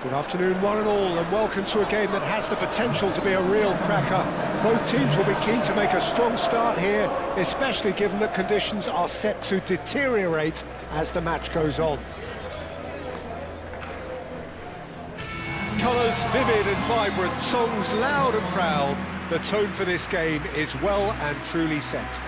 Good afternoon, one and all, and welcome to a game that has the potential to be a real cracker. Both teams will be keen to make a strong start here, especially given that conditions are set to deteriorate as the match goes on. Colours vivid and vibrant, songs loud and proud. The tone for this game is well and truly set.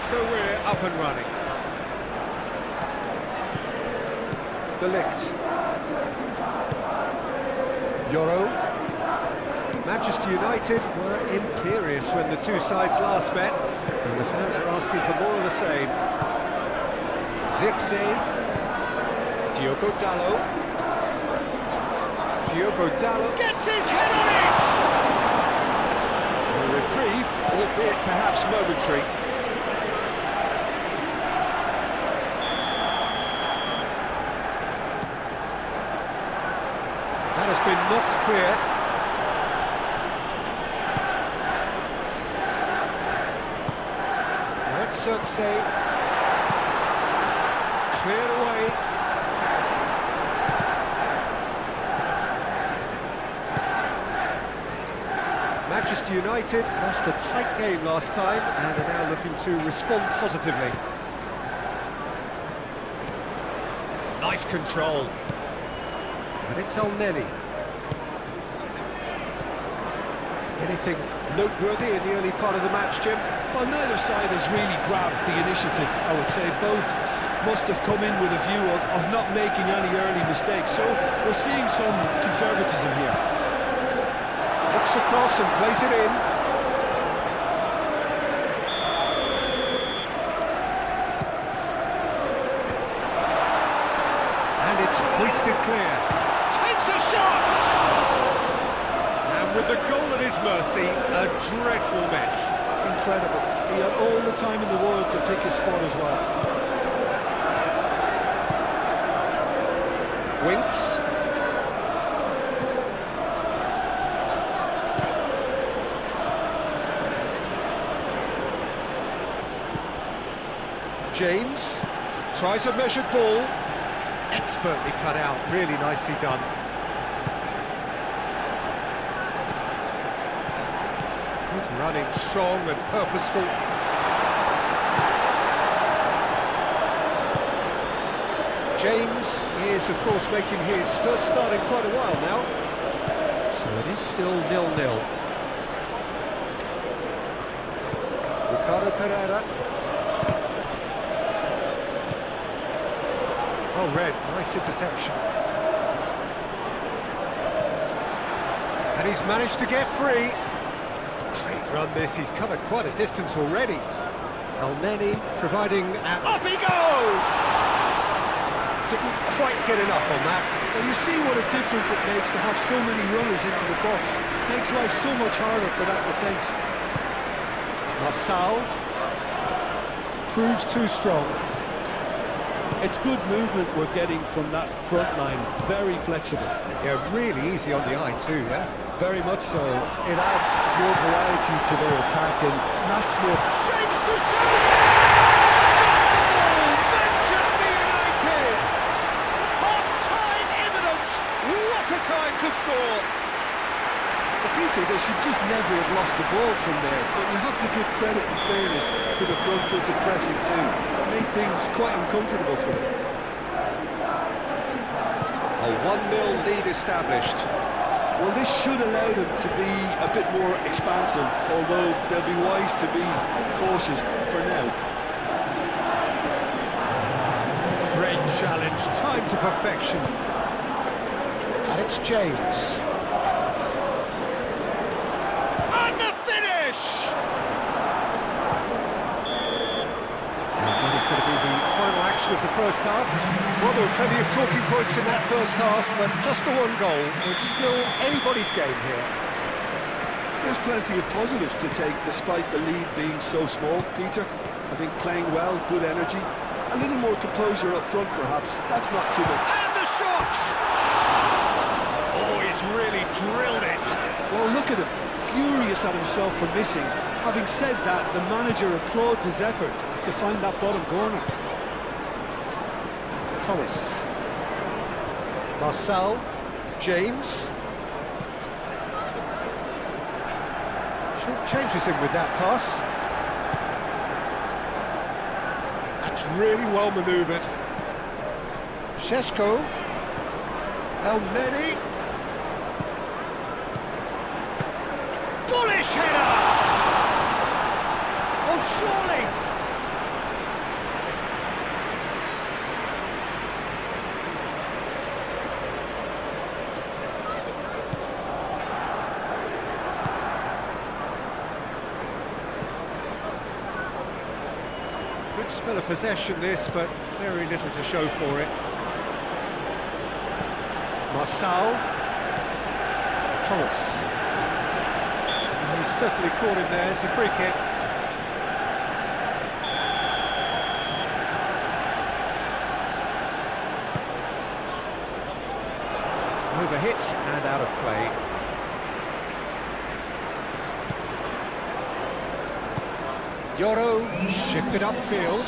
So we're up and running. De Ligt. Euro. Manchester United were imperious when the two sides last met, and the fans are asking for more of the same. Zirkzee. Diogo Dalot. Diogo Dalot gets his head on it! A reprieve, albeit perhaps momentary. That has been knocked clear. Now it's Zirkzee. Cleared away. Manchester United lost a tight game last time and are now looking to respond positively. Nice control. And it's Elneny. Anything noteworthy in the early part of the match, Jim? Well, neither side has really grabbed the initiative, I would say. Both must have come in with a view of not making any early mistakes, so we're seeing some conservatism here. Looks across and plays it in. And it's hoisted clear. Takes a shot! And with the goal at his mercy, a dreadful miss. Incredible. He had all the time in the world to pick his spot as well. Winks. James tries a measured ball. Expertly cut out, really nicely done. Good running, strong and purposeful. James is, of course, making his first start in quite a while now. So it is still 0-0. Ricardo Pereira. Oh, Red, nice interception. And he's managed to get free. Great run this, he's covered quite a distance already. Elneny providing... Up he goes! Didn't quite get enough on that. Well, you see what a difference it makes to have so many runners into the box. Makes life so much harder for that defence. Marçal proves too strong. It's good movement we're getting from that front line, very flexible. Yeah, really easy on the eye too, yeah? Very much so. It adds more variety to their attack and asks more... Shapes to shoot! Goal! Manchester United! Half-time imminent! What a time to score! But Peter, they should just never have lost the ball from there, but you have to give credit and fairness to the front-footed pressing too. It made things quite uncomfortable for them. A 1-0 lead established. Well, this should allow them to be a bit more expansive, although they'll be wise to be cautious for now. Great challenge, time to perfection. And it's James. finish! And that is going to be the final action of the first half. Well, there were plenty of talking points in that first half, but just the one goal. It's still anybody's game here. There's plenty of positives to take despite the lead being so small, Peter. I think playing well, good energy, a little more composure up front perhaps, that's not too much. And the shot! Oh, he's really drilled it. Well, look at him, furious at himself for missing. Having said that, the manager applauds his effort to find that bottom corner. Thomas. Marcel. James. Short changes him with that pass. That's really well manoeuvred. Šeško. El Neni. Bullish header! Oh, surely! Good spell of possession this, but very little to show for it. Marcel. Thomas. He's certainly caught him there. It's a free kick. Overhit and out of play. Yoro shifted upfield.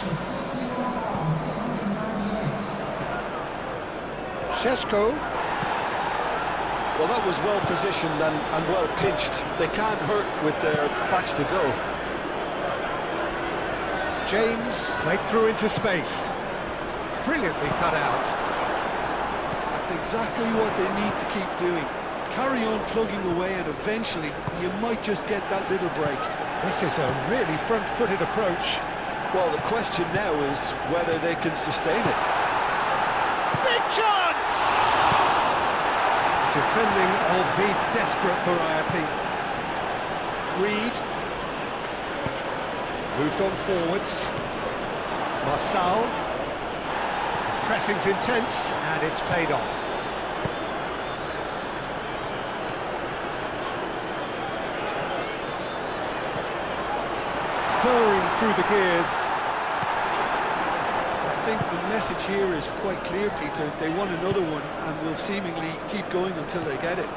Šeško. Well, that was well positioned and well pitched. They can't hurt with their backs to go. James played through into space. Brilliantly cut out. That's exactly what they need to keep doing. Carry on plugging away and eventually you might just get that little break. This is a really front-footed approach. Well, the question now is whether they can sustain it. Big chance! Defending of the desperate variety. Reed. Moved on forwards. Marcel. Pressing's intense and it's paid off. Purring through the gears. I think the message here is quite clear, Peter. They want another one and will seemingly keep going until they get it.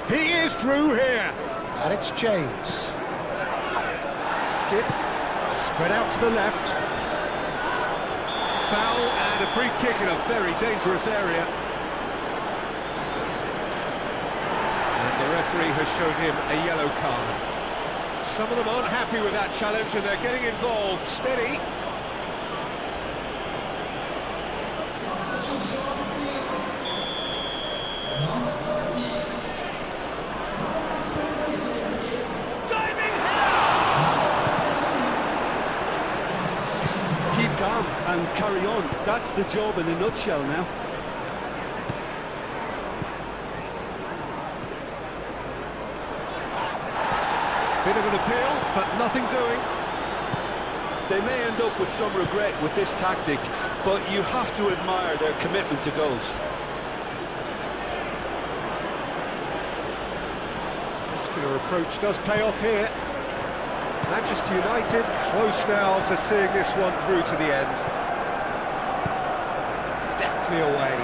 He is through here. And it's James. Skip. Spread out to the left. Foul and a free kick in a very dangerous area. The referee has shown him a yellow card. Some of them aren't happy with that challenge and they're getting involved. Steady. Diving header! Keep calm and carry on. That's the job in a nutshell now. Bit of an appeal, but nothing doing. They may end up with some regret with this tactic, but you have to admire their commitment to goals. Muscular approach does pay off here. Manchester United close now to seeing this one through to the end. Deftly away.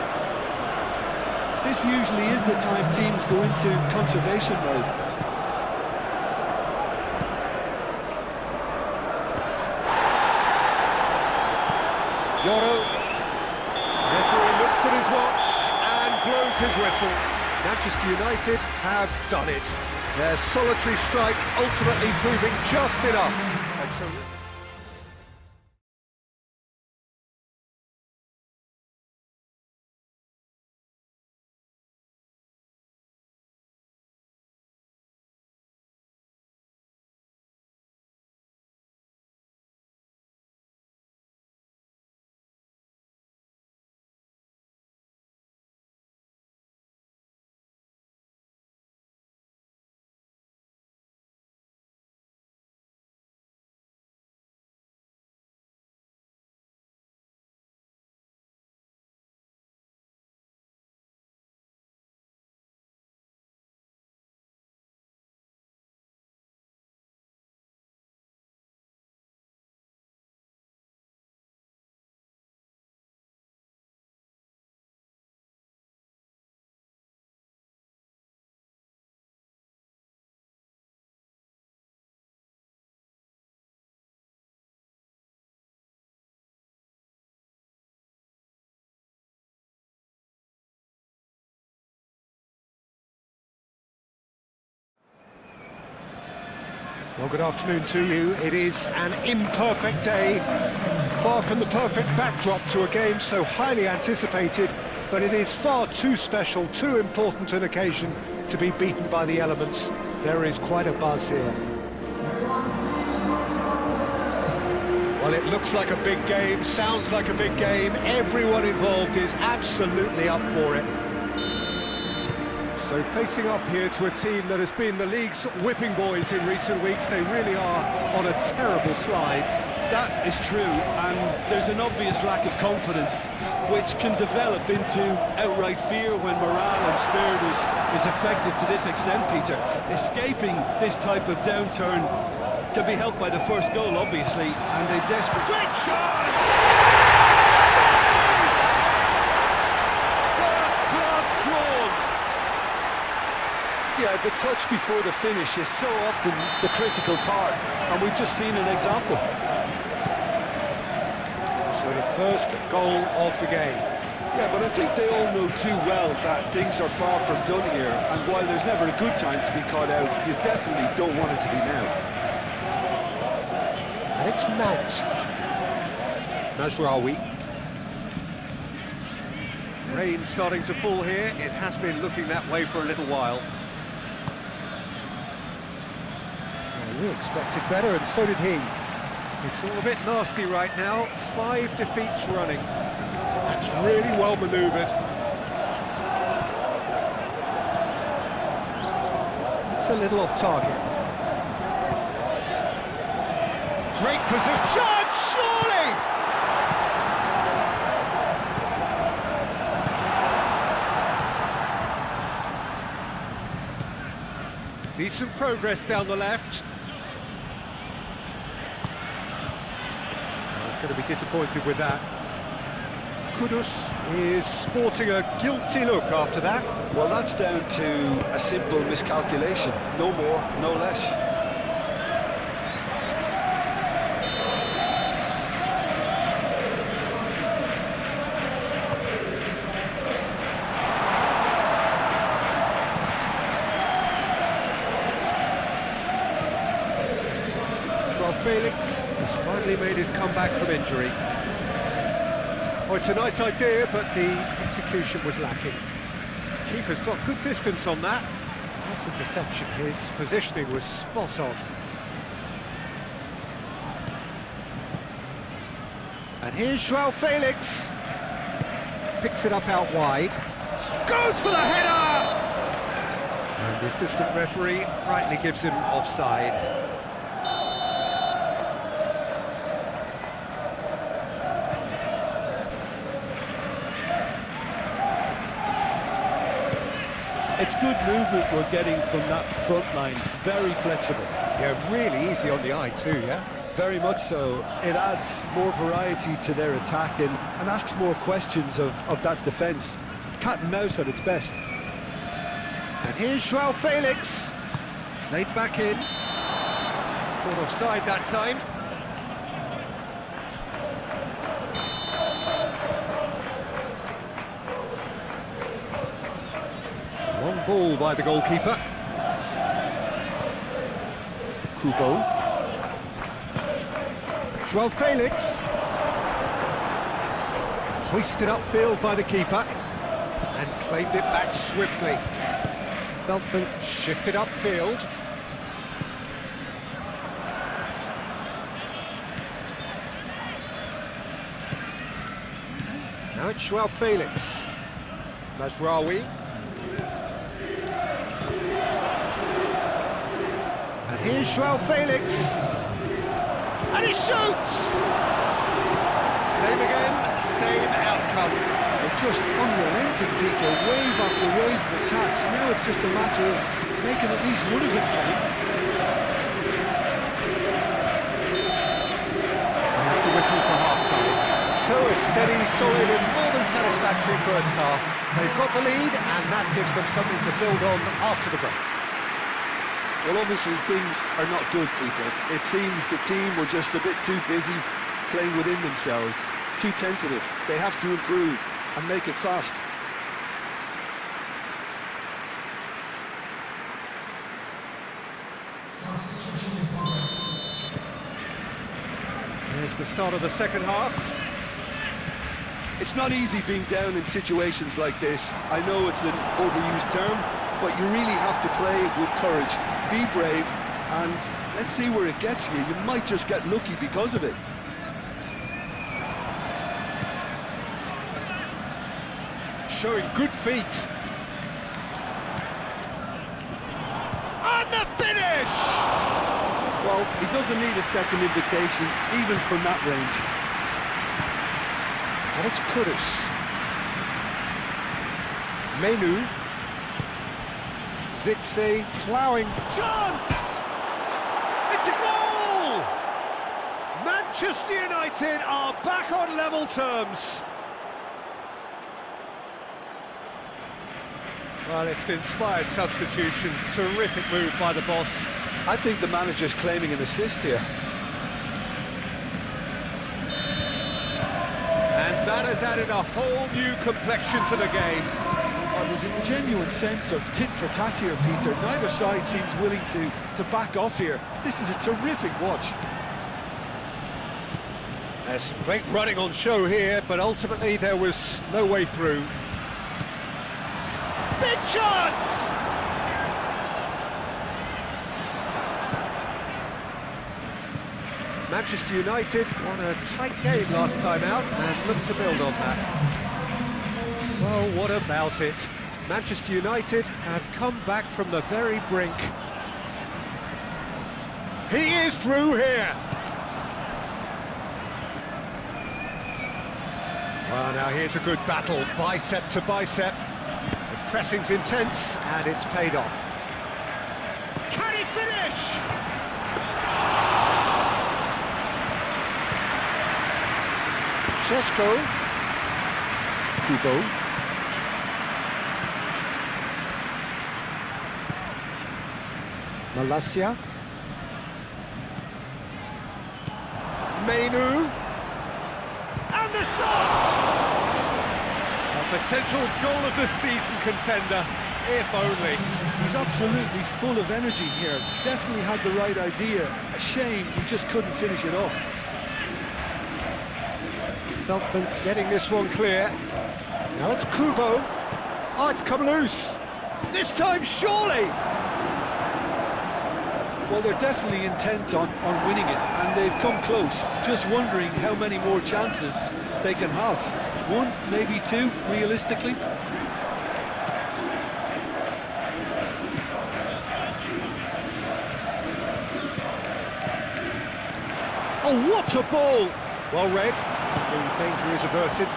This usually is the time teams go into conservation mode. Yoro. Referee looks at his watch and blows his whistle. Manchester United have done it. Their solitary strike ultimately proving just enough. Well, good afternoon to you. It is an imperfect day, far from the perfect backdrop to a game so highly anticipated, but it is far too special, too important an occasion to be beaten by the elements. There is quite a buzz here. Well, it looks like a big game, sounds like a big game. Everyone involved is absolutely up for it. So facing up here to a team that has been the league's whipping boys in recent weeks, they really are on a terrible slide. That is true, and there's an obvious lack of confidence, which can develop into outright fear when morale and spirit is affected to this extent, Peter. Escaping this type of downturn can be helped by the first goal, obviously, and a desperate... Great chance! First blood drawn! Yeah, the touch before the finish is so often the critical part, and we've just seen an example. So the first goal of the game. Yeah, but I think they all know too well that things are far from done here, and while there's never a good time to be caught out, you definitely don't want it to be now. And it's Mount. Mazraoui. Rain starting to fall here. It has been looking that way for a little while. Well, we expected better, and so did he. It's all a bit nasty right now. 5 defeats running. That's really well manoeuvred. It's a little off target. Great position, surely! Decent progress down the left. Going to be disappointed with that. Kudus is sporting a guilty look after that. Well, that's down to a simple miscalculation. No more, no less. Felix has finally made his comeback from injury. Oh, it's a nice idea, but the execution was lacking. Keeper's got good distance on that. Nice interception. His positioning was spot on. And here's João Felix. Picks it up out wide. Goes for the header! And the assistant referee rightly gives him offside. It's good movement we're getting from that front line, very flexible. Yeah, really easy on the eye too, yeah? Very much so. It adds more variety to their attack and asks more questions of that defence. Cat and mouse at its best. And here's João Felix. Laid back in. Caught offside that time. Long ball by the goalkeeper. Kubo. João Felix. Hoisted upfield by the keeper. And claimed it back swiftly. Beltman shifted upfield. Now it's João Felix. Mazraoui. And here's João Felix. And he shoots! Same again, same outcome. They're just unrelenting, Peter. Wave after wave of attacks. Now it's just a matter of making at least one of them count. There's the whistle for half-time. So a steady, solid and more than satisfactory first half. They've got the lead and that gives them something to build on after the break. Well, obviously things are not good, Peter. It seems the team were just a bit too busy playing within themselves, too tentative. They have to improve and make it fast. Substitution required. the start of the second half. It's not easy being down in situations like this. I know it's an overused term, but you really have to play with courage. Be brave, and let's see where it gets you. You might just get lucky because of it. Showing good feet. And the finish! Well, he doesn't need a second invitation, even from that range. And it's Kudus. Menu. Zirkzee ploughing. Chance! It's a goal! Manchester United are back on level terms. Well, it's an inspired substitution. Terrific move by the boss. I think the manager's claiming an assist here. And that has added a whole new complexion to the game. Well, there's a genuine sense of tit-for-tat here, Peter. Neither side seems willing to back off here. This is a terrific watch. There's some great running on show here, but ultimately there was no way through. Big chance! Manchester United won a tight game last time out and look to build on that. Well, what about it? Manchester United have come back from the very brink. He is through here! Well, now here's a good battle, bicep to bicep. The pressing's intense, and it's paid off. Can he finish? Šeško. Kubo. Malacia. Menu. And the shot! A potential goal of the season contender, if only. He's absolutely full of energy here. Definitely had the right idea. A shame he just couldn't finish it off. Beltman getting this one clear. Now it's Kubo. Oh, it's come loose. This time, surely! Well, they're definitely intent on winning it, and they've come close. Just wondering how many more chances they can have. One, maybe two, realistically. Oh, what a ball! Well read. The danger is averted.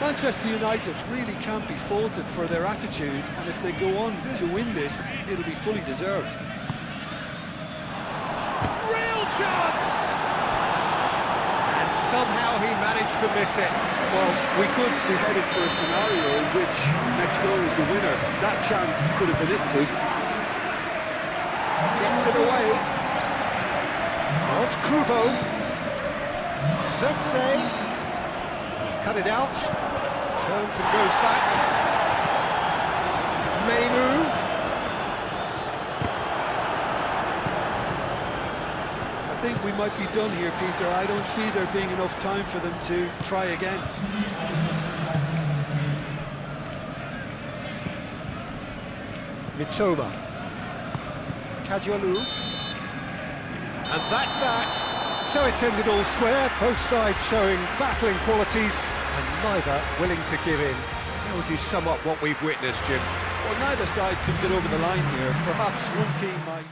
Manchester United really can't be faulted for their attitude, and if they go on to win this, it'll be fully deserved. Real chance! And somehow he managed to miss it. Well, we could be headed for a scenario in which next goal is the winner. That chance could have been it too. Gets it away. Now it's Kubo. Zirkzee. He's cut it out. Turns and goes back. Menu. I think we might be done here, Peter. I don't see there being enough time for them to try again. Mitoma. Perjalan. And that's that. So it's ended all square, both sides showing battling qualities and neither willing to give in. How would you sum up what we've witnessed, Jim? Well, neither side could get over the line here. Perhaps one team might...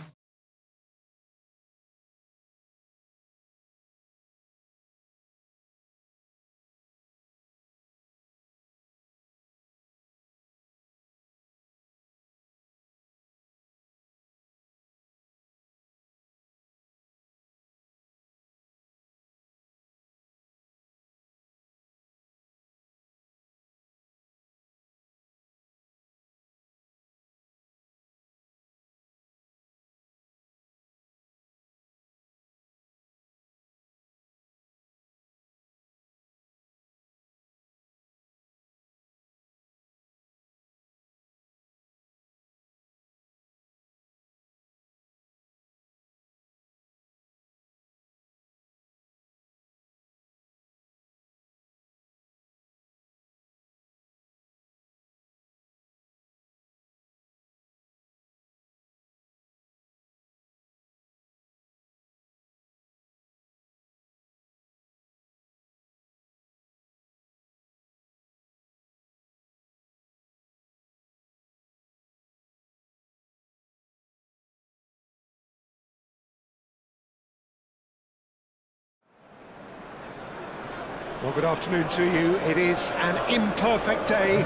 Well, good afternoon to you. It is an imperfect day,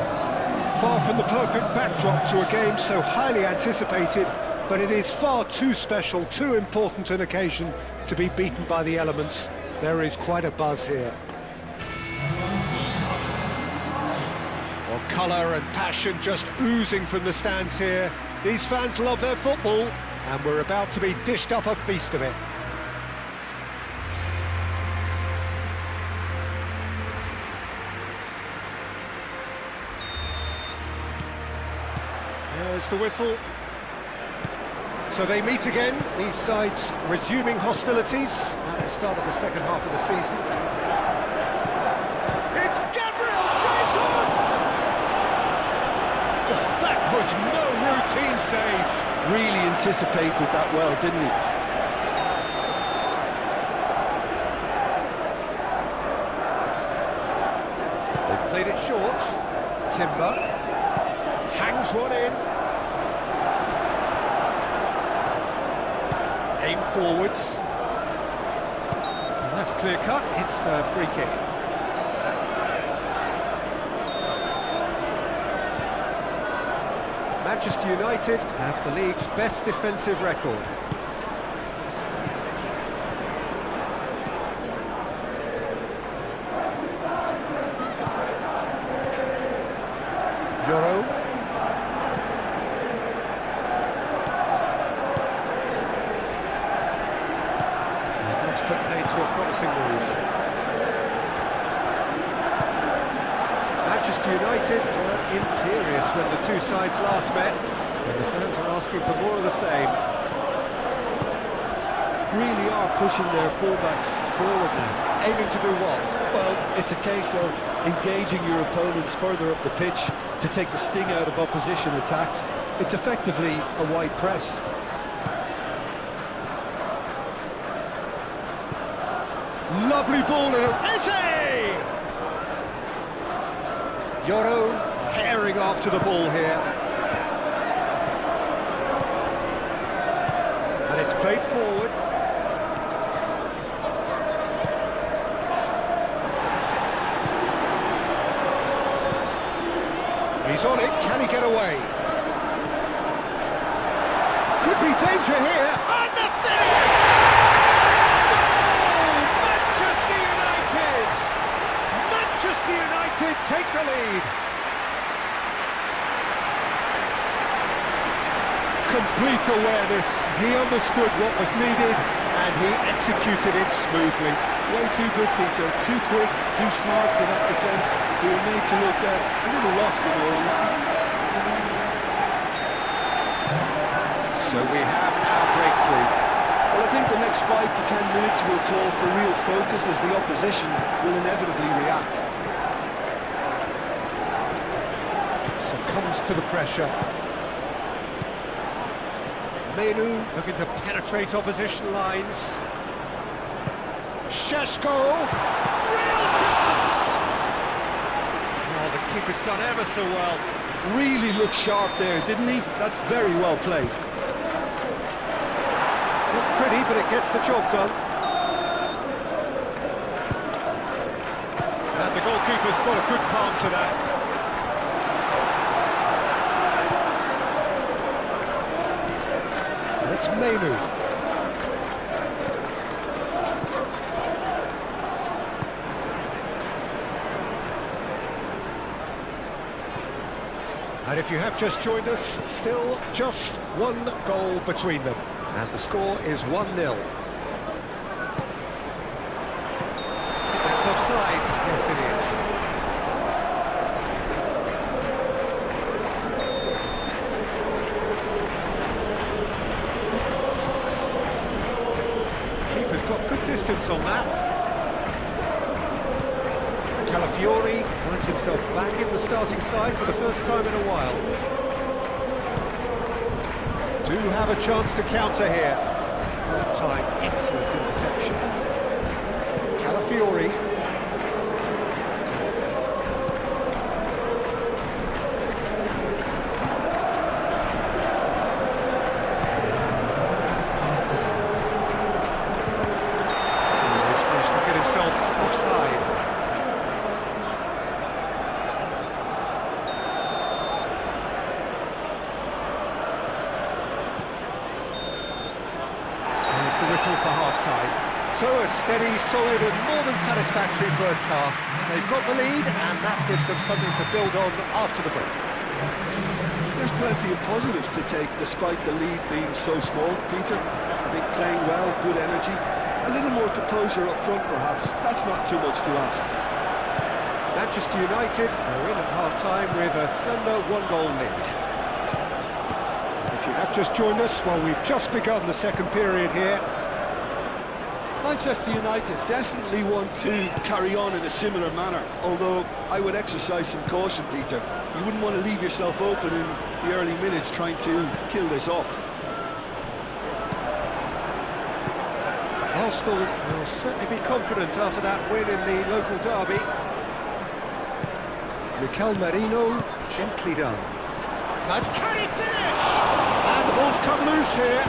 far from the perfect backdrop to a game so highly anticipated, but it is far too special, too important an occasion to be beaten by the elements. There is quite a buzz here. Well, colour and passion just oozing from the stands here. These fans love their football, and we're about to be dished up a feast of it. There's the whistle. So they meet again, these sides resuming hostilities at the start of the second half of the season. It's Gabriel Jesus! Oh, that was no routine save. Really anticipated that well, didn't he? They've played it short. Timber hangs one in. Aim forwards. That's clear cut. It's a free kick. Manchester United have the league's best defensive record. Euro. Put paid to a promising move. Manchester United were imperious when the two sides last met, and the fans are asking for more of the same. Really are pushing their fullbacks forward now. Aiming to do what? Well, it's a case of engaging your opponents further up the pitch to take the sting out of opposition attacks. It's effectively a wide press. Lovely ball in Eze! Yoro herring after the ball here. And it's played forward. He's on it, can he get away? Could be danger here, and the finish! Manchester United take the lead. Complete awareness. He understood what was needed and he executed it smoothly. Way too good, Peter. Too quick, too smart for that defence. We were made to look a little lost in all this. So we have our breakthrough. Well, I think the next 5 to 10 minutes will call for real focus as the opposition will inevitably react. Succumbs to the pressure. Menu looking to penetrate opposition lines. Sheshko! Real chance! Oh, the keeper's done ever so well. Really looked sharp there, didn't he? That's very well played. Not pretty, but it gets the job done. And the goalkeeper's got a good palm to that. And it's Menu. And if you have just joined us, still just one goal between them. And the score is 1-0. That's offside. Yes, it is. Keeper's got good distance on that. Calafiori finds himself back in the starting side for the first time in a while. Do have a chance to counter here. Third time, excellent interception. Calafiori. He's managed to get himself offside. So a steady, solid and more than satisfactory first half. They've got the lead and that gives them something to build on after the break. There's plenty of positives to take despite the lead being so small, Peter. I think playing well, good energy, a little more composure up front perhaps. That's not too much to ask. Manchester United are in at half-time with a slender one-goal lead. If you have just joined us, well, we've just begun the second period here. Manchester United definitely want to carry on in a similar manner, although I would exercise some caution, Peter. You wouldn't want to leave yourself open in the early minutes trying to kill this off. Arsenal will certainly be confident after that win in the local derby. Mikel Merino, gently done. And can he finish? And the ball's come loose here.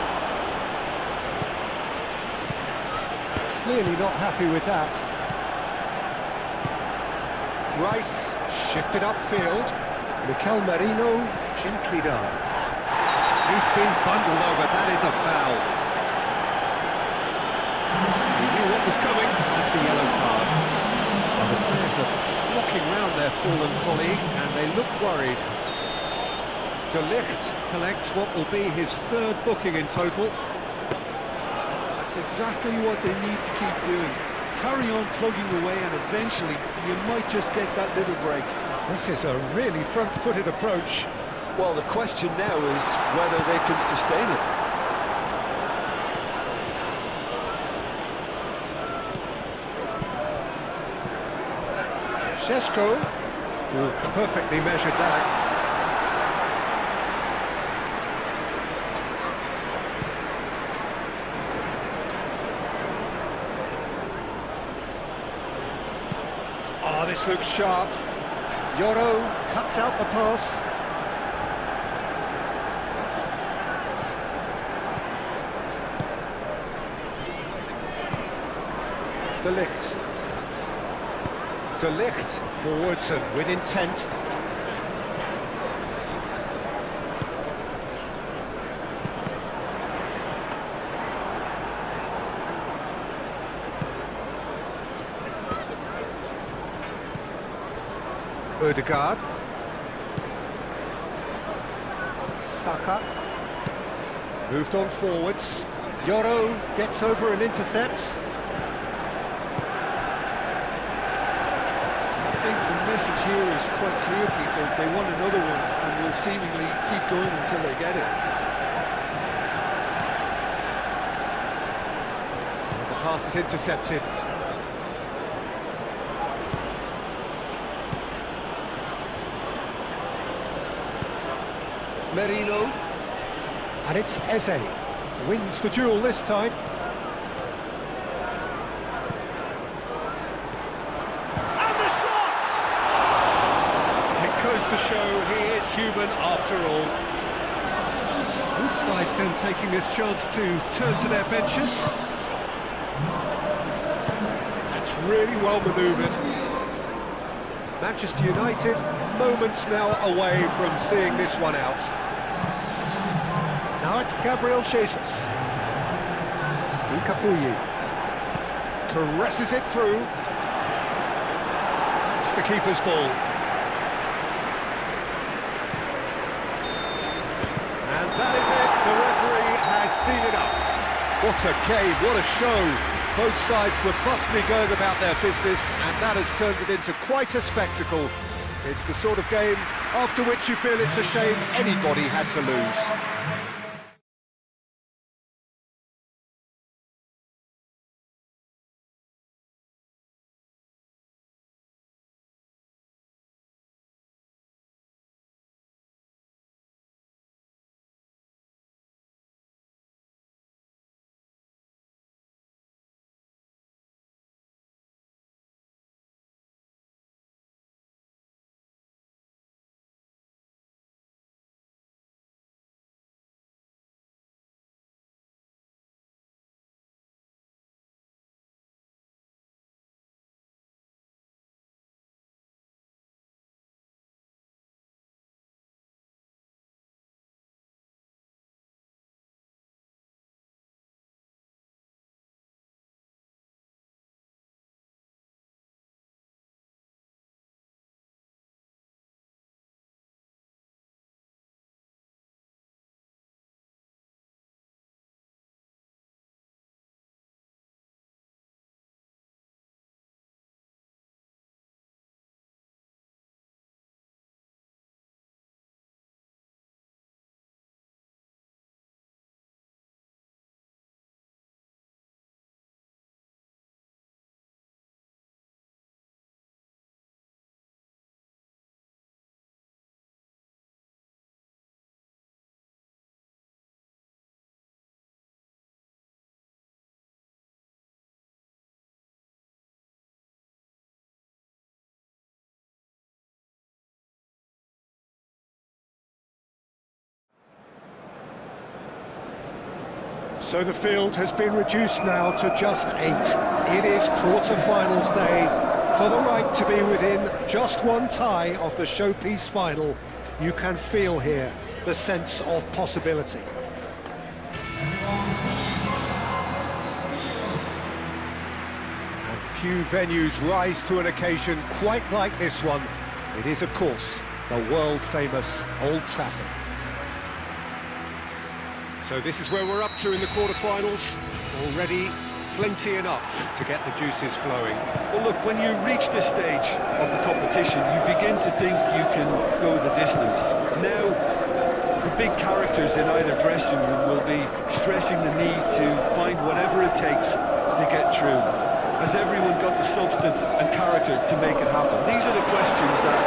Clearly not happy with that. Rice shifted upfield. Mikel Merino, gently done. He's been bundled over, that is a foul. He knew what was coming, that's a yellow card. Well, the players are flocking round their fallen colleague and they look worried. De Ligt collects what will be his third booking in total. That's exactly what they need to keep doing. Carry on plugging away and eventually you might just get that little break. This is a really front-footed approach. Well, the question now is whether they can sustain it. Šeško, perfectly measured that. Oh, this looks sharp. Yoro cuts out the pass. De Ligt. De Ligt forwards and with intent. Ødegaard. Saka. Moved on forwards. Yoro gets over and intercepts. I think the message here is quite clear, Peter. They want another one and will seemingly keep going until they get it. The pass is intercepted. Merino, and it's Eze, wins the duel this time. And the shot! It goes to show he is human after all. Both sides then taking this chance to turn to their benches. That's really well manoeuvred. Manchester United, moments now away from seeing this one out. Now it's Gabriel Jesus. Nkapuyi caresses it through. That's the keeper's ball. And that is it. The referee has seen enough. What a game, what a show. Both sides robustly going about their business, and that has turned it into quite a spectacle. It's the sort of game after which you feel it's a shame anybody had to lose. So the field has been reduced now to just 8. It is quarter-finals day. For the right to be within just one tie of the showpiece final, you can feel here the sense of possibility. And few venues rise to an occasion quite like this one. It is, of course, the world-famous Old Trafford. So this is where we're up to in the quarter-finals. Already plenty enough to get the juices flowing. Well, look, when you reach this stage of the competition, you begin to think you can go the distance. Now, the big characters in either dressing room will be stressing the need to find whatever it takes to get through. Has everyone got the substance and character to make it happen? These are the questions that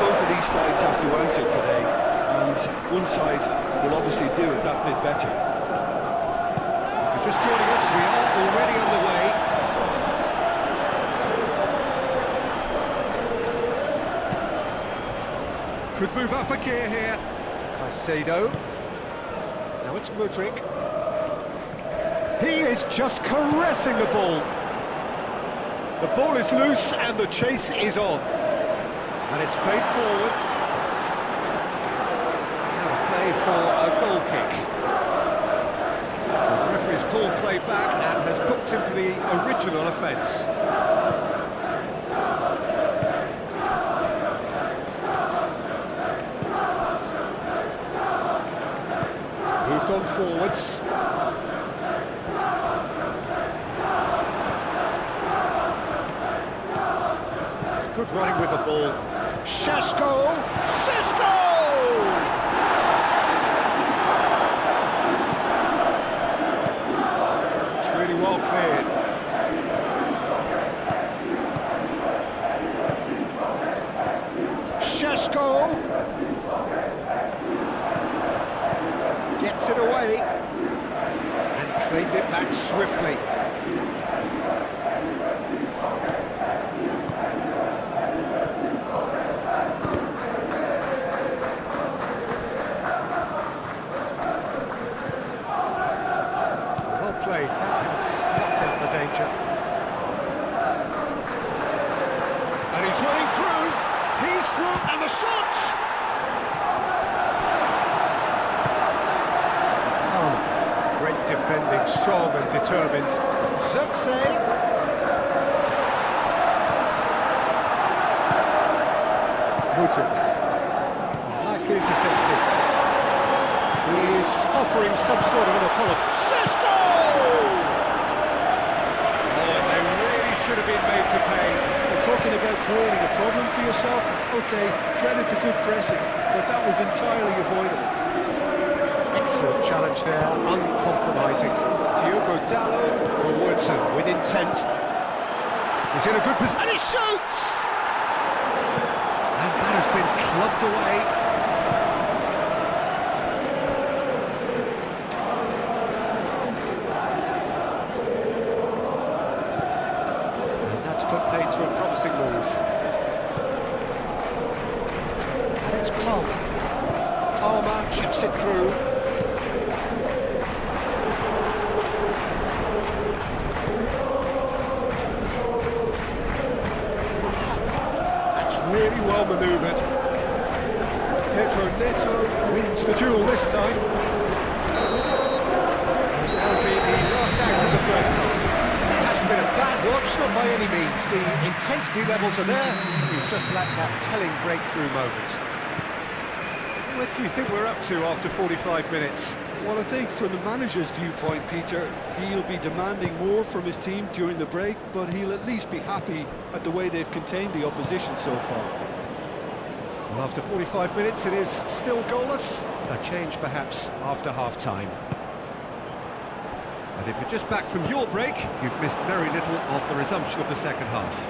both of these sides have to answer today, and one side will obviously do it that bit better. If you're just joining us, we are already underway. Could move up a gear here. Caicedo. Now it's Mudryk. He is just caressing the ball. The ball is loose and the chase is on. And it's played forward. Out of play for a goal kick. The referee's pulled play back and has booked him for the original offence. Moved on forwards. It's good running with the ball. Šeško! It's really well cleared. Šeško! Gets it away and claimed it back swiftly. Well played, that has snuffed out the danger. And he's running through, he's through, and the shot! Great defending, strong and determined. Zirkzee. Mudryk. Nicely intercepted. He is offering some sort of an apology. Šeško! Oh, they really should have been made to pay. You're talking about creating a problem for yourself? Okay, credit to good pressing, but that was entirely avoidable. Excellent challenge there, uncompromising. Diogo Dalot forwards and with intent. He's in a good position, and he shoots! And that has been clubbed away. And that's put paid to a promising move. And it's Palmer. Palmer chips it through. Really well manoeuvred. Pedro Neto wins the duel this time. And that'll be the last act of the first half. It hasn't been a bad watch, not by any means. The intensity levels are there. We've just lacked that telling breakthrough moment. What do you think we're up to after 45 minutes? Well, I think from the manager's viewpoint, Peter, he'll be demanding more from his team during the break, but he'll at least be happy at the way they've contained the opposition so far. Well, after 45 minutes, it is still goalless. A change, perhaps, after half-time. And if you're just back from your break, you've missed very little of the resumption of the second half.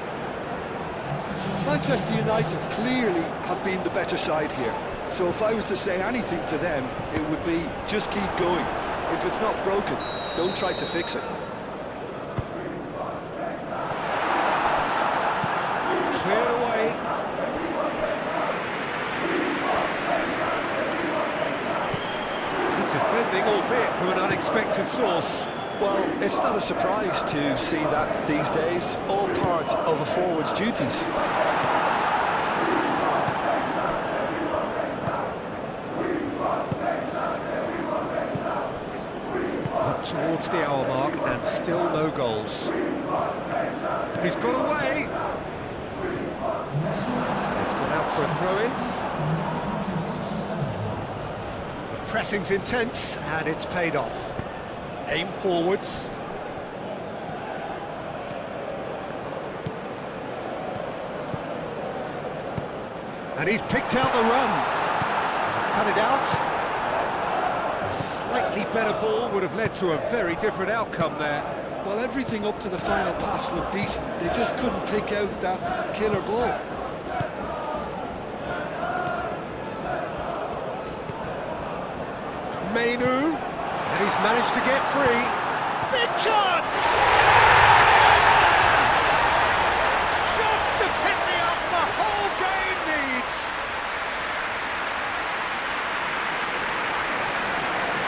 Manchester United clearly have been the better side here. So if I was to say anything to them, it would be just keep going. If it's not broken, don't try to fix it. Cleared away. Good defending albeit from an unexpected source. Well, it's not a surprise to see that these days, all part of a forward's duties. Up towards the hour mark and still no goals. He's got away. It's gone out for a throw-in. The pressing's intense and it's paid off. Aim forwards. And he's picked out the run. He's cut it out. A slightly better ball would have led to a very different outcome there. Well, everything up to the final pass looked decent. They just couldn't pick out that killer ball. Mainu, and he's managed to get free. Big chance! Just the pick-me-up the whole game needs.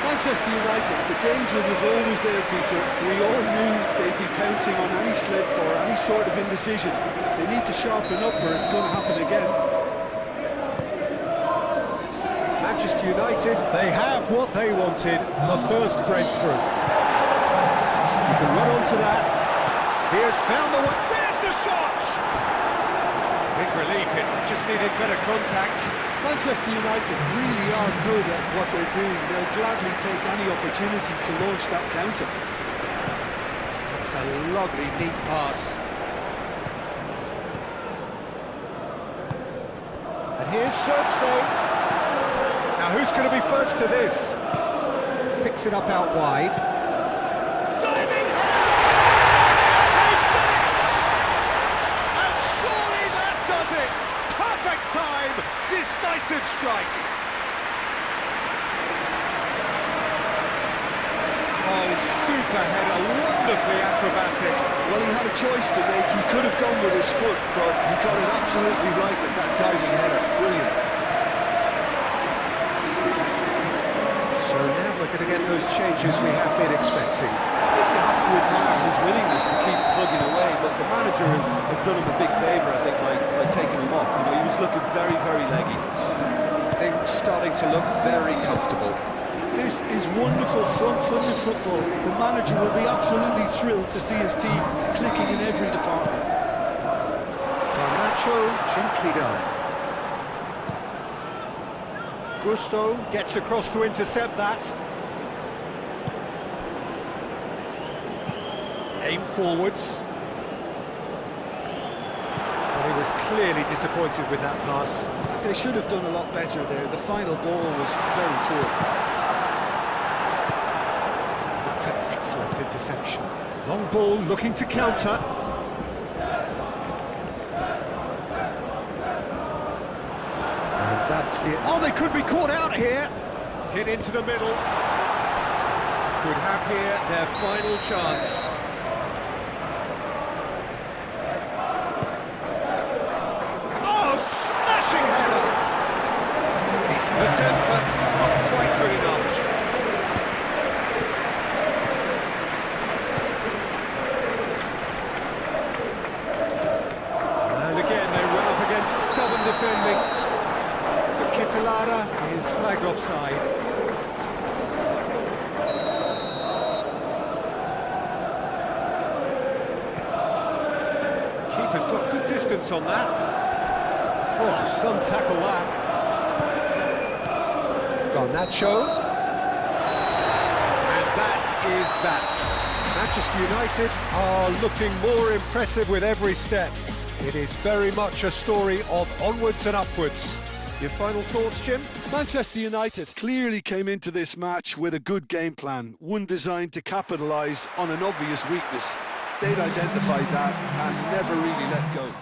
Manchester United, the danger was always there, Peter. We all knew they'd be pouncing on any slip or any sort of indecision. They need to sharpen up or it's going to happen again. Manchester United, they have what they wanted, the first breakthrough. You can run onto that. He has found the one. There's the shot! Big relief, it just needed better contact. Manchester United really are good at what they're doing. They'll gladly take any opportunity to launch that counter. It's a lovely, neat pass. And here's Sergio. Now who's going to be first to this? Picks it up out wide. Diving header! They've done it! And surely that does it! Perfect time, decisive strike. Oh, super header, wonderfully acrobatic. Well, he had a choice to make. He could have gone with his foot, but he got it absolutely right with that diving header. Brilliant. So now we're going to get those changes we have been expecting. I think you have to admire his willingness to keep plugging away, but the manager has done him a big favour, I think, by taking him off. You know, he was looking very, very leggy. Things starting to look very comfortable. This is wonderful front-footed football. The manager will be absolutely thrilled to see his team clicking in every department. Garnacho, gently done. Gusto gets across to intercept that. Aim forwards. Well, he was clearly disappointed with that pass. They should have done a lot better there. The final ball was very poor. That's an excellent interception. Long ball looking to counter. And that's the... Oh, they could be caught out here. Hit into the middle. Could have here their final chance. Oh, smashing header! Decent attempt, but not quite good enough. And again, they run up against stubborn defending. But Ketelada is flagged offside. Keeper's got good distance on that. Oh, some tackle that. Garnacho. And that is that. Manchester United are looking more impressive with every step. It is very much a story of onwards and upwards. Your final thoughts, Jim? Manchester United clearly came into this match with a good game plan, one designed to capitalise on an obvious weakness. They'd identified that and never really let go.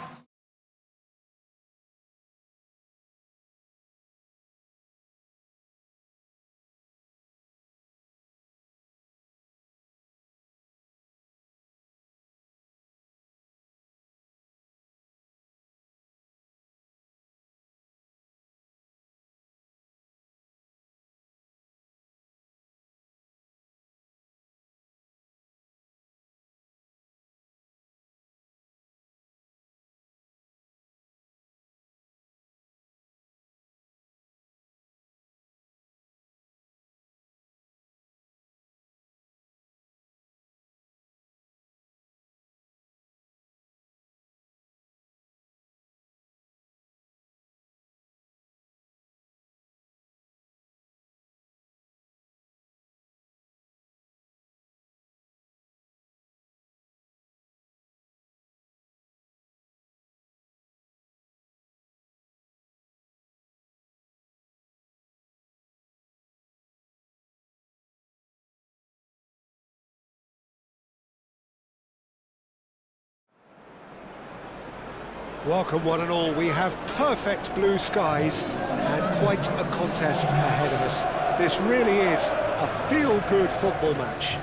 Welcome one and all, we have perfect blue skies and quite a contest ahead of us. This really is a feel-good football match.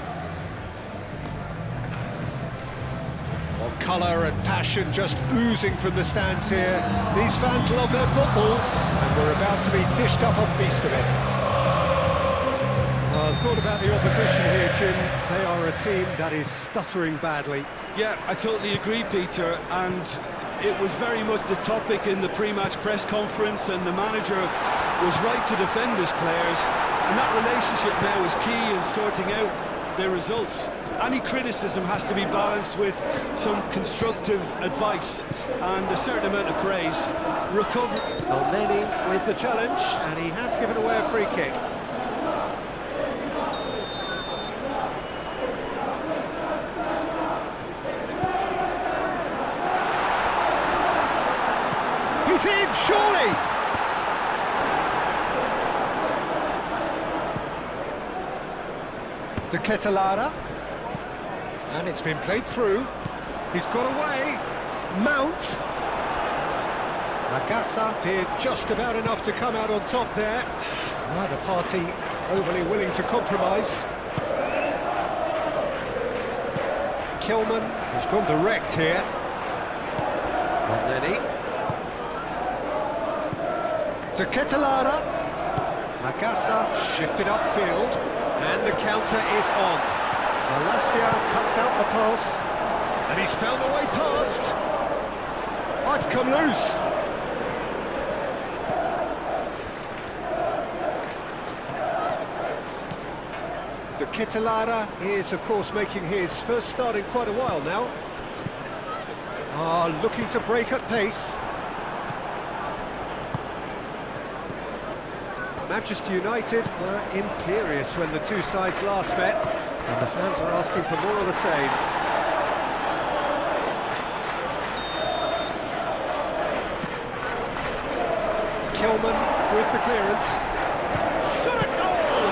Well, colour and passion just oozing from the stands here. These fans love their football and we're about to be dished up a feast of it. Thought about the opposition here, Jim. They are a team that is stuttering badly. Yeah, I totally agree, Peter, and it was very much the topic in the pre-match press conference, and the manager was right to defend his players, and that relationship now is key in sorting out their results. Any criticism has to be balanced with some constructive advice and a certain amount of praise. Recover. Lainnya with the challenge, and he has given away a free kick. He's in, surely! Perjalan, and it's been played through. He's got away. Mount. Magasa did just about enough to come out on top there. Neither party overly willing to compromise. Kilman, who's gone direct here. Lainnya. Perjalan, Magasa shifted upfield, and the counter is on. Malacia cuts out the pass, and he's found a way past. Oh, it's come loose. Perjalan is, of course, making his first start in quite a while now. Looking to break at pace. Manchester United were imperious when the two sides last met, and the fans are asking for more of the same. Kilman with the clearance. Shot a goal!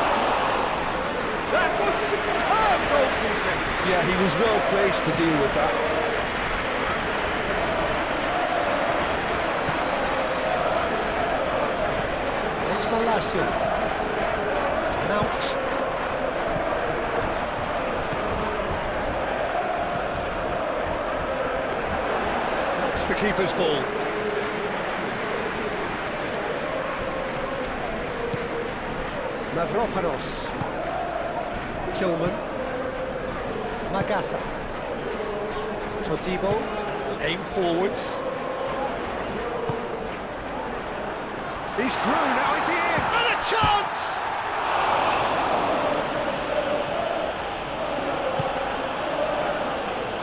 That was superb goalkeeping! Yeah, he was well placed to deal with that. Malacia. Mount. That's the keeper's ball. Mavropanos. Kilman. Magasa. Todibo. Aim forwards. He's through, now is he in? And a chance!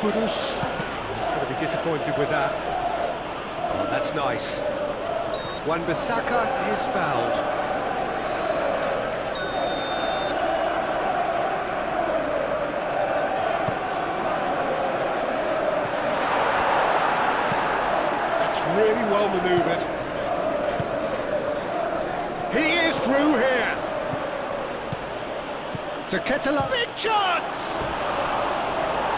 Kudus. He's going to be disappointed with that. Oh, that's nice. Wan-Bissaka is fouled. That's really well manoeuvred. He is through here. Perjalan. Big chance!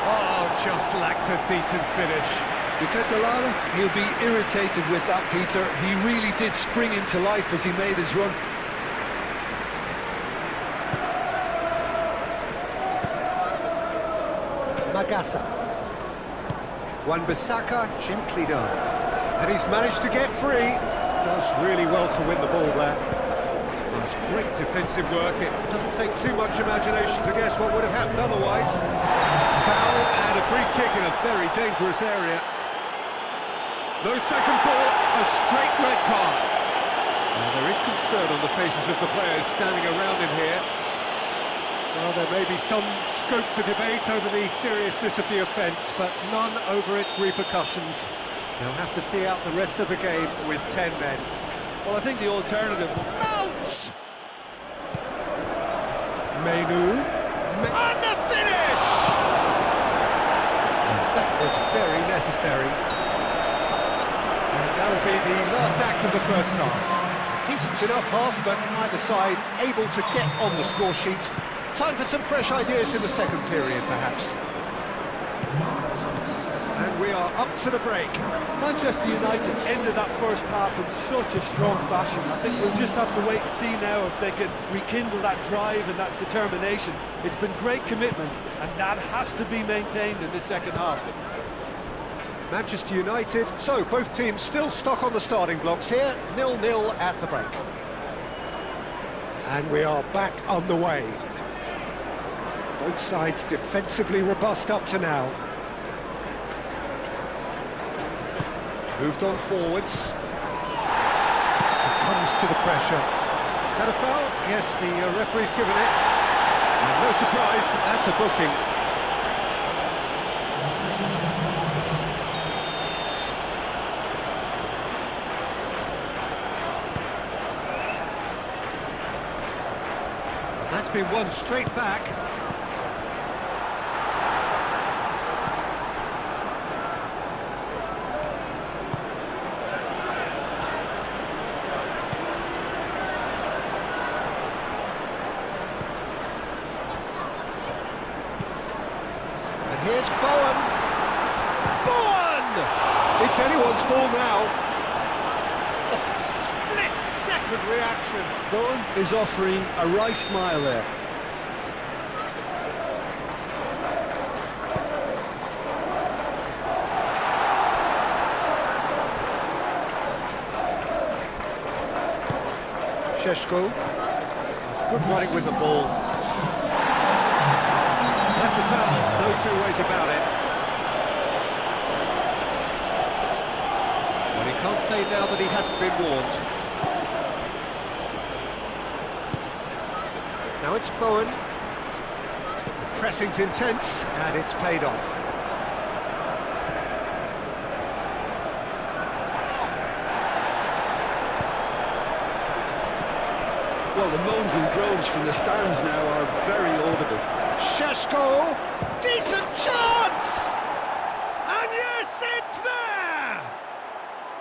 Oh, just lacked a decent finish. Perjalan, he'll be irritated with that, Peter. He really did spring into life as he made his run. Magasa. Wan-Bissaka gently done. And he's managed to get free. Does really well to win the ball there. That's great defensive work. It doesn't take too much imagination to guess what would have happened otherwise. Foul and a free kick in a very dangerous area. No second thought, a straight red card. Now, there is concern on the faces of the players standing around him here. Well, there may be some scope for debate over the seriousness of the offence, but none over its repercussions. They'll have to see out the rest of the game with 10 men. Well, I think the alternative... Mount! Menu. And the finish! That was very necessary. And that'll be the last act of the first half. A decent enough half, but either side able to get on the score sheet. Time for some fresh ideas in the second period, perhaps. And we are up to the break. Manchester United ended that first half in such a strong fashion. I think we'll just have to wait and see now if they can rekindle that drive and that determination. It's been great commitment, and that has to be maintained in the second half. Manchester United, so both teams still stuck on the starting blocks here, 0-0 at the break. And we are back underway. Both sides defensively robust up to now. Moved on forwards. Succumbs to the pressure. That a foul? Yes, the referee's given it. And no surprise, that's a booking. And that's been won straight back. Here's Bowen. Bowen! It's anyone's ball now. Oh, split-second reaction. Bowen is offering a right smile there. Šeško. It's good running with the ball. That's a foul, no two ways about it. Well, he can't say now that he hasn't been warned. Now it's Bowen. The pressing's intense, and it's paid off. Well, the moans and groans from the stands now are very audible. Šeško, decent chance! And yes, it's there!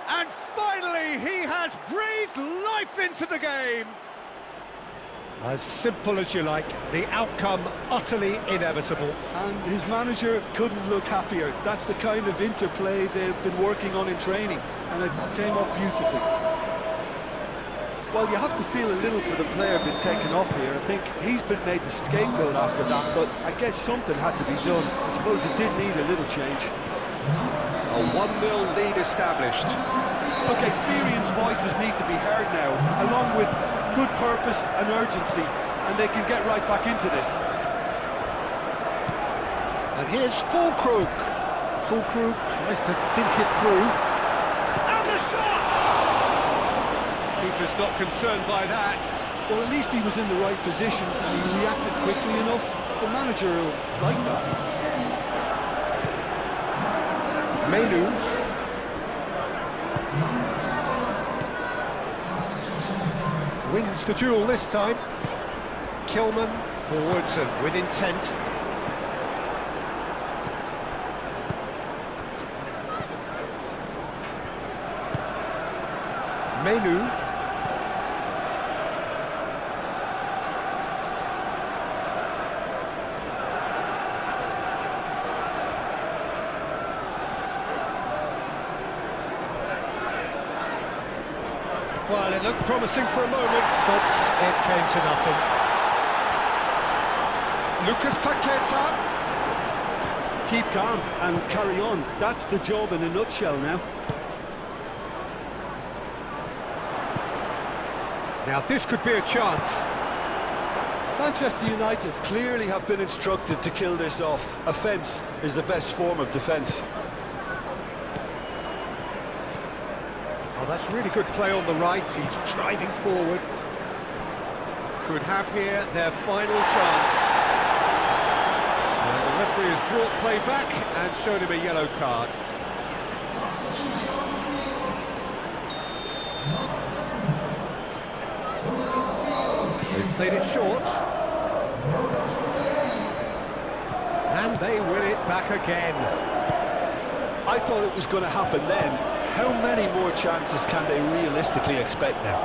And finally, he has breathed life into the game. As simple as you like, the outcome utterly inevitable. And his manager couldn't look happier. That's the kind of interplay they've been working on in training, and it came up beautifully. Well, you have to feel a little for the player being taken off here. I think he's been made the scapegoat after that, but I guess something had to be done. I suppose it did need a little change. A 1-0 lead established. Look, experienced voices need to be heard now, along with good purpose and urgency, and they can get right back into this. And here's Füllkrug. Füllkrug tries to dink it through. And the shot! Keeper's not concerned by that. Well, at least he was in the right position and he reacted quickly enough. The manager will like that. Menu. Wins the duel this time. Kilman forwards and with intent. Menu. Well, it looked promising for a moment, but it came to nothing. Lucas Paqueta. Keep calm and carry on. That's the job in a nutshell now. Now this could be a chance. Manchester United clearly have been instructed to kill this off. Offence is the best form of defence. Oh, that's really good play on the right. He's driving forward. Could have here their final chance. And the referee has brought play back and shown him a yellow card. They've played it short. And they win it back again. I thought it was going to happen then. How many more chances can they realistically expect now?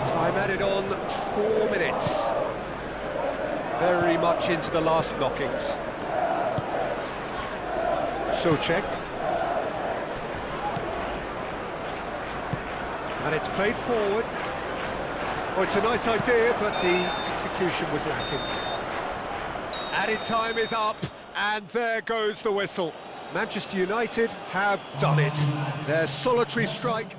Time added on 4 minutes. very much into the last knockings. Souček. And it's played forward. Oh, it's a nice idea, but the execution was lacking. Added time is up, and there goes the whistle. Manchester United have done it. Their solitary strike.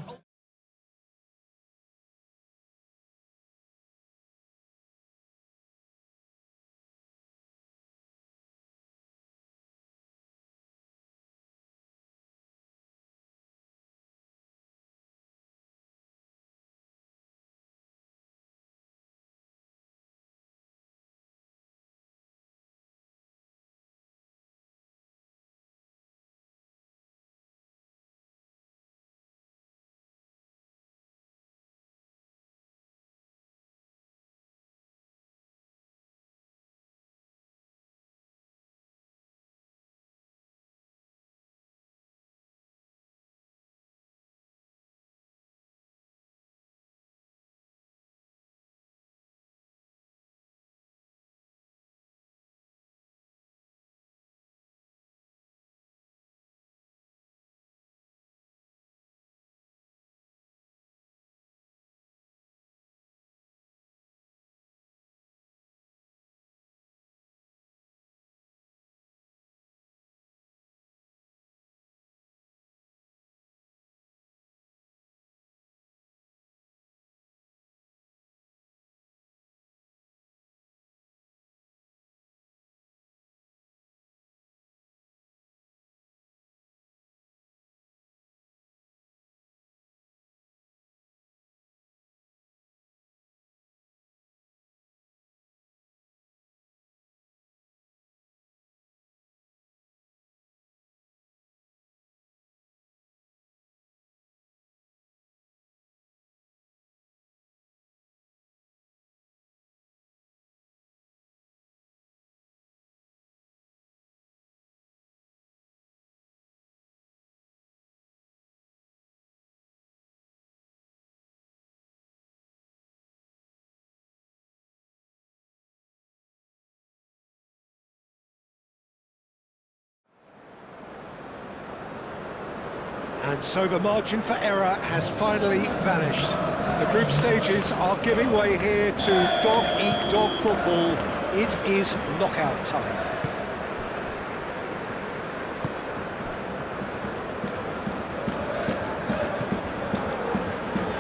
And so the margin for error has finally vanished. The group stages are giving way here to dog-eat-dog football. It is knockout time.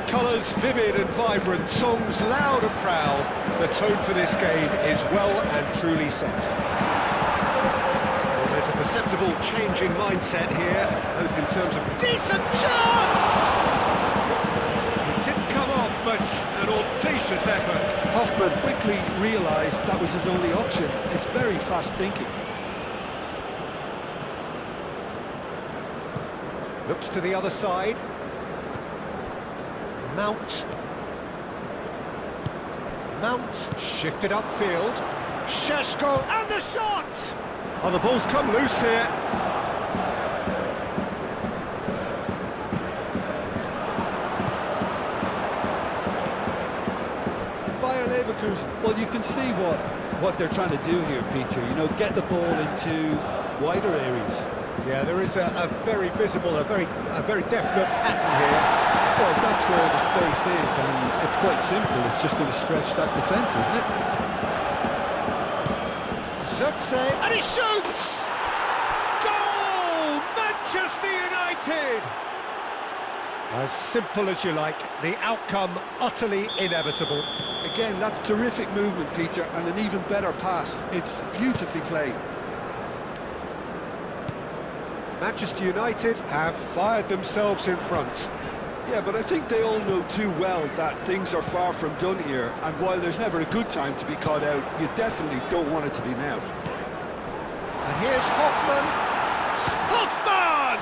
Colours vivid and vibrant, songs loud and proud. The tone for this game is well and truly set. There's a perceptible change in mindset here, both in terms of decent chance! It didn't come off, but an audacious effort. Hoffman quickly realised that was his only option. It's very fast thinking. Looks to the other side. Mount shifted upfield. Šeško and the shot! Oh, the ball's come loose here. Bayer Leverkusen, well, you can see what they're trying to do here, Peter. You know, get the ball into wider areas. Yeah, there is a very visible, a very definite pattern here. Well, that's where the space is, and it's quite simple. It's just going to stretch that defence, isn't it? Success, and he shoots! Goal! Manchester United! As simple as you like, the outcome utterly inevitable. Again, that's terrific movement, Peter, and an even better pass. It's beautifully played. Manchester United have fired themselves in front. Yeah, but I think they all know too well that things are far from done here, and while there's never a good time to be caught out, you definitely don't want it to be now. And here's Hoffman. Hoffman!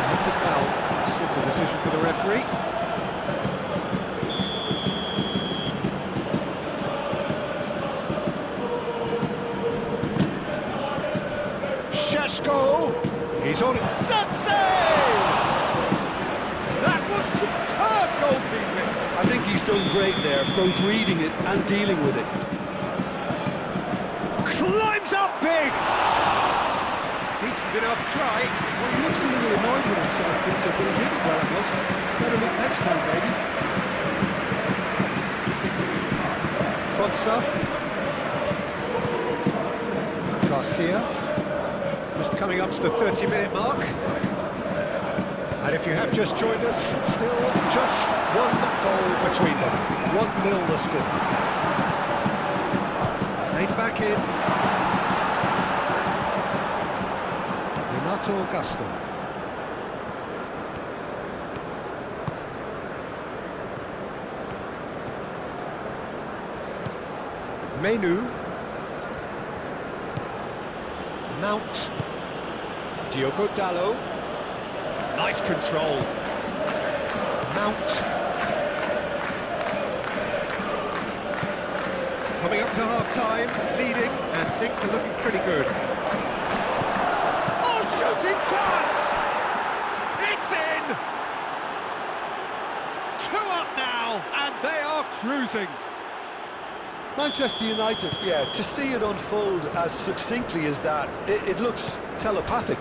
That's a foul. Simple decision for the referee. goal. He's on it. Success! That was superb goalkeeping. I think he's done great there, both reading it and dealing with it. Climbs up big. Decent enough try. Well, he looks a little annoyed with himself, Peter, but he did it well enough. Better look next time, maybe. Konsa. Garcia. Just coming up to the 30-minute mark. And if you have just joined us, still just one goal between them. 1-0 the score. Played back in. Renato Augusto. Menu. Mount. Diogo Dallo. Nice control. Mount. Coming up to half-time, leading, and things are looking pretty good. Oh, shooting chance! It's in! 2 up now, and they are cruising. Manchester United, yeah, to see it unfold as succinctly as that, it looks telepathic.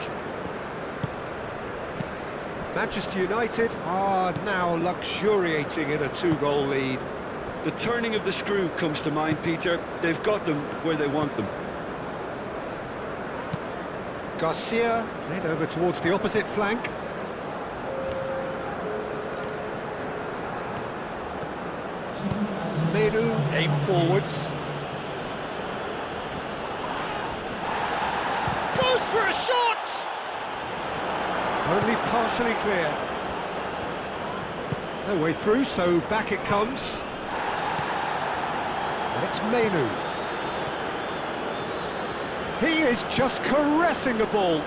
Manchester United are now luxuriating in a 2-goal lead. The turning of the screw comes to mind, Peter. They've got them where they want them. Garcia played over towards the opposite flank. Menu aim forwards. Goes for a shot! Only partially clear. No way through, so back it comes. And it's Menu. He is just caressing the ball.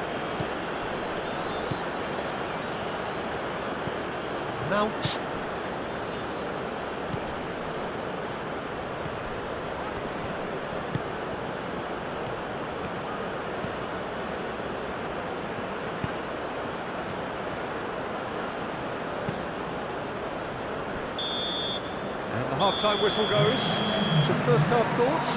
Mount. And the half-time whistle goes. Some first-half thoughts?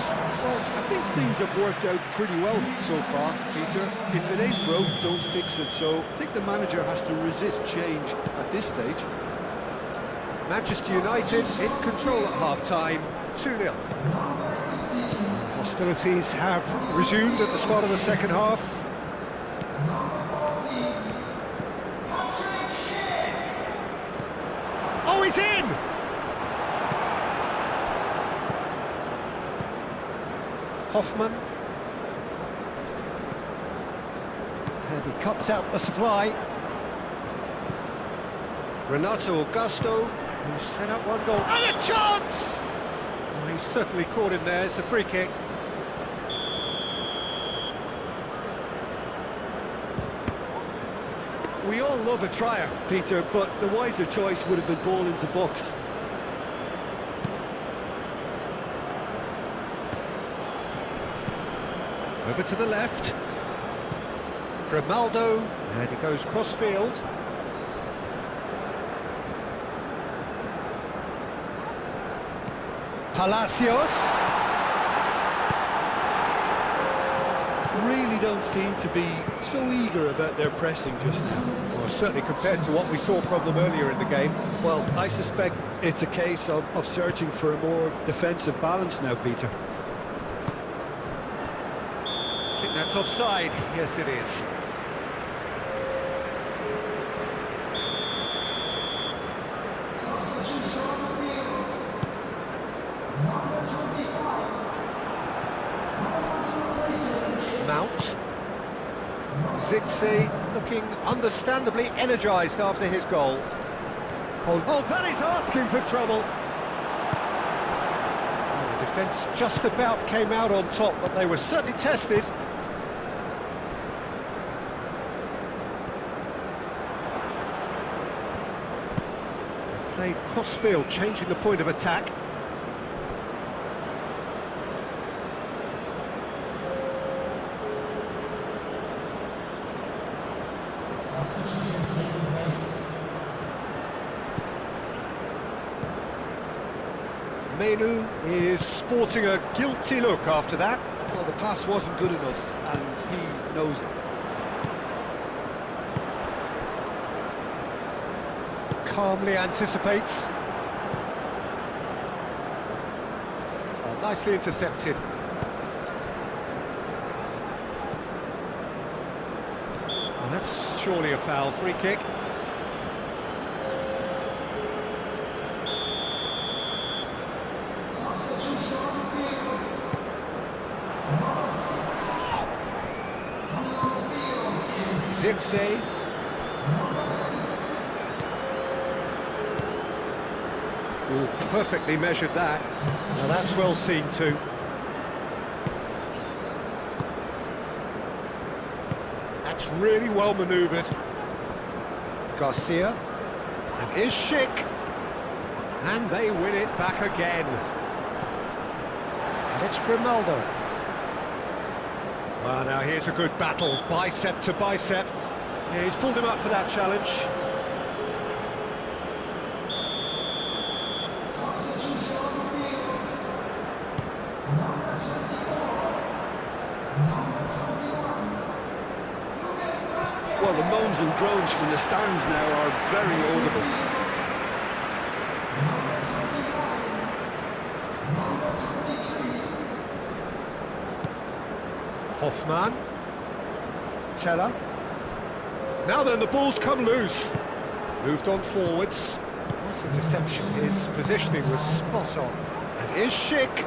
Well, I think things have worked out pretty well so far, Peter. If it ain't broke, don't fix it. So I think the manager has to resist change at this stage. Manchester United in control at half-time, 2-0. Hostilities have resumed at the start of the second half. Oh, he's in! Hoffman. And he cuts out the supply. Renato Augusto, who set up one goal. And a chance! Oh, he's certainly caught him there. It's a free kick. We all love a trier, Peter, but the wiser choice would have been ball into box. Over to the left. Grimaldo, and he goes cross-field. Palacios. Really don't seem to be so eager about their pressing just now. Well, certainly compared to what we saw from them earlier in the game. Well, I suspect it's a case of searching for a more defensive balance now, Peter. I think that's offside. Yes, it is. Mount. Zixi looking understandably energised after his goal. Oh, that is asking for trouble. Well, the defence just about came out on top, but they were certainly tested. They played cross-field, changing the point of attack. Menu is sporting a guilty look after that. Well, the pass wasn't good enough, and he knows it. Calmly anticipates. Oh, nicely intercepted. Oh, that's surely a foul. Free kick. Zirkzee. Oh, perfectly measured that. Now that's well seen too. That's really well manoeuvred. Garcia. And here's Schick. And they win it back again. And it's Grimaldo. Well, now here's a good battle, bicep to bicep. Yeah, he's pulled him up for that challenge. Well, the moans and groans from the stands now are very audible. Hoffman. Teller. Now then, the ball's come loose. Moved on forwards. Nice interception. His positioning was spot on. And here's Schick.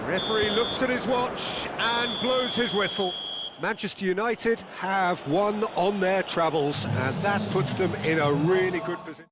Referee looks at his watch and blows his whistle. Manchester United have won on their travels, and that puts them in a really good position.